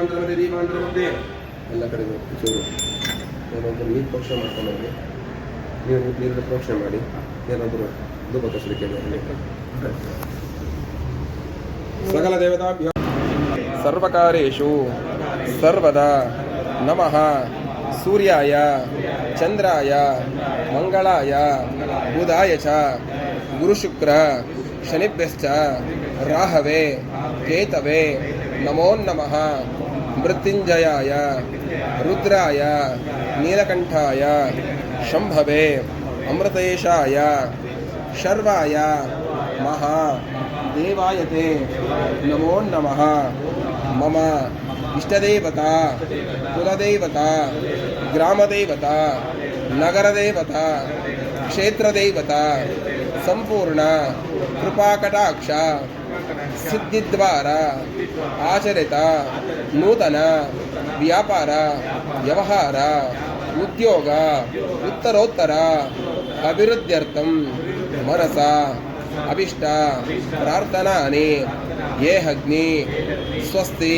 ದೀಪಾಂತರ ಮಧ್ಯೆ ಎಲ್ಲ ಕಡೆಗೂ ಚೂರು ಏನೊಬ್ಬರು ನೀರು ಪ್ರೋಕ್ಷಣೆ ಮಾಡ್ಕೊಂಡು ಹೋಗಿ ನೀವು ನೀರಿನ ಪ್ರೋಕ್ಷಣೆ ಮಾಡಿ ಏನೊಬ್ಬರು ಧೂಪ ಕಸಲಿಕ್ಕೆ ಸಕಲ ದೇವತಾಭ್ಯ ಸರ್ವಕಾರೇಷು ಸರ್ವದಾ ನಮಃ ಸೂರ್ಯಾಯ ಚಂದ್ರಾಯ ಮಂಗಳಾಯ ಬುಧಾಯ ಚ ಗುರುಶುಕ್ರ ಶನಿಭ್ಯಶ್ಚ ರಾಹವೇ ಕೇತವೇ ನಮೋ ನಮಃ ಮೃತ್ಯುಂಜಯಾಯ ರುದ್ರಾಯ ನೀಲಕಂಠಾಯ ಶಂಭವೇ ಅಮೃತೇಶಾಯ ಶರ್ವಾಯ ಮಹಾ ದೇವಾಯತೆ ನಮೋ ನಮಃ ಮಮ ಇಷ್ಟದೇವತಾ ಕುಲದೇವತಾ ಗ್ರಾಮದೇವತಾ ನಗರದೇವತಾ ಕ್ಷೇತ್ರದೇವತಾ ಸಂಪೂರ್ಣ ಕೃಪಾಕಟಾಕ್ಷ ಸಿದ್ಧಿದ್ವಾರ ಆಚರಿತ ನೂತನ ವ್ಯಾಪಾರ ವ್ಯವಹಾರ ಉದ್ಯೋಗ ಉತ್ತರೋತ್ತರ ಅಭಿವೃದ್ಧ್ಯರ್ಥಂ ಮನಸ ಅಭಿಷ್ಟ ಪ್ರಾರ್ಥನಾನಿ ಯೇಹಗ್ನಿ ಸ್ವಸ್ತಿ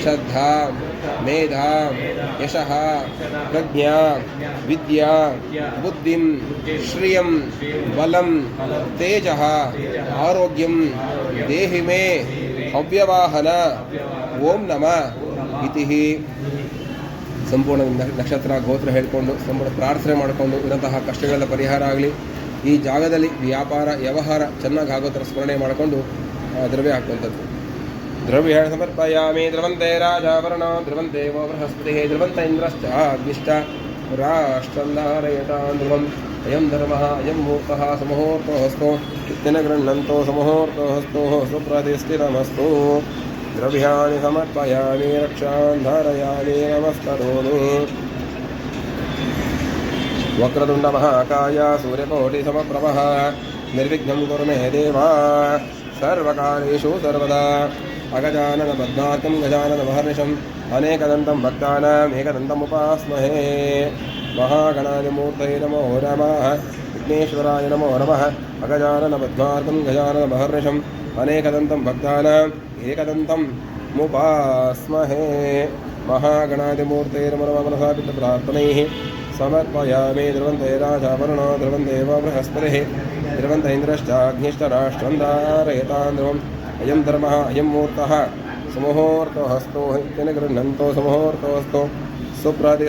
ಶ್ರದ್ಧಾ ಮೇಧಾ ಯಶಃ ಪ್ರಜ್ಞಾ ವಿದ್ಯಾ ಬುದ್ಧಿಂ ಶ್ರಿಯಂ ಬಲಂ ತೇಜಃ ಆರೋಗ್ಯಂ ದೇಹಿ ಮೇ ಅವ್ಯವಾಹನ ಓಂ ನಮಃ ಇತಿ ಸಂಪೂರ್ಣ ನಕ್ಷತ್ರ ಗೋತ್ರ ಹೇಳಿಕೊಂಡು ಸಂಪೂರ್ಣ ಪ್ರಾರ್ಥನೆ ಮಾಡಿಕೊಂಡು ಇರುವಂತಹ ಕಷ್ಟಗಳೆಲ್ಲ ಪರಿಹಾರ ಆಗಲಿ. ಈ ಜಾಗದಲ್ಲಿ ವ್ಯಾಪಾರ ವ್ಯವಹಾರ ಚೆನ್ನಾಗಿ ಆಗೋ ಥರ ಸ್ಮರಣೆ ಮಾಡಿಕೊಂಡು ದ್ರವ್ಯ ಹಾಕುವಂಥದ್ದು. ದ್ರವ್ಯ ಸಮರ್ಪಯಾಮಿ ಧ್ರುವಂತೆ ರಾಜಾವರಣ ಧ್ರುವಂತೆ ವೋ ಬೃಹಸ್ಪತಿ ಧ್ರುವಂತ ಇಂದ್ರಶ್ಚ ಅಗ್ನಿಶ್ಚ ರಾಷ್ಟ್ರಂಧಾರಯತಾನ್ ಧ್ರುವಂ ಅಯಂ ಧರ್ಮಃ ಅಯಂ ಮುಹೂರ್ತಃ ಸಮುಹೂರ್ತೋ ಹಸ್ತೋ ಇತ್ಯನ ಗೃಹ್ಣಂತೋ ಸಮುಹೂರ್ತೋ ಹಸ್ತೋ ಸುಪ್ರತಿಷ್ಠಿತಮಸ್ತು. ದ್ರವ್ಯಾಣಿ ಸಮರ್ಪಯಾಮಿ ರಕ್ಷಾನ್ ಧಾರಯಾಮಿ ನಮಸ್ಕರೋಮಿ. ವಕ್ರತುಂಡ ಮಹಾಕಾಯ ಸೂರ್ಯಕೋಟಿ ಸಮಪ್ರಭಃ ನಿರ್ವಿಘ್ನಂ ಕುರು ಮೇ ದೇವ ಸರ್ವಕಾಲೇಷು ಸರ್ವದಾ. ಅಗಜಾನನ ಪದ್ಮಾರ್ಕಂ ಗಜಾನನ ಮಹರ್ನಿಶಂ ಅನೇಕದಂತಂ ಭಕ್ತಾನಾಂ ಏಕದಂತಂ ಉಪಾಸ್ಮಹೇ. ಮಹಾಗಣಾಧಿಮೂರ್ತಯೇ ನಮೋ ನಮಃ ವಿಘ್ನೇಶ್ವರಾಯ ನಮೋ ನಮಃ. ಅಗಜಾನನ ಪದ್ಮಾರ್ಕಂ ಗಜಾನನ ಮಹರ್ನಿಶಂ ಅನೇಕದಂತಂ ಭಕ್ತಾನಾಂ ಏಕದಂತಂ ಮುಪಾಸ್ಮಹೇ. ಮಹಾಗಣಾಧಿಮೂರ್ತಯೇ ನಮೋ ಮನಸಾ ಪಿತ್ತ ಪ್ರಾರ್ಥನೈಃ ಸಮರ್ಪಯಾಮಿ ಧ್ರುವಂತೆ ರಾಜಾವರುಣೋ ಧ್ರುವಂತೆ ವ ಬೃಹಸ್ಪತಿಃ ಧ್ರುವಂತ ಇಂದ್ರಶ್ಚ ಅಗ್ನಿಶ್ಚ ರಾಷ್ಟ್ರಂ ಧಾರಯತಾನ್ ಧ್ರುವಂ ಅಯಂ ಧರ್ಮಃ ಅಯಂ ಮುಹೂರ್ತಃ ಸಮುಹೂರ್ತೋ ಹಸ್ತೋ ಇತ್ಯನ ಗೃಹ್ಣಂತೋ ಸಮುಹೂರ್ತೋ ಹಸ್ತೋ ಸುಪ್ರತಿ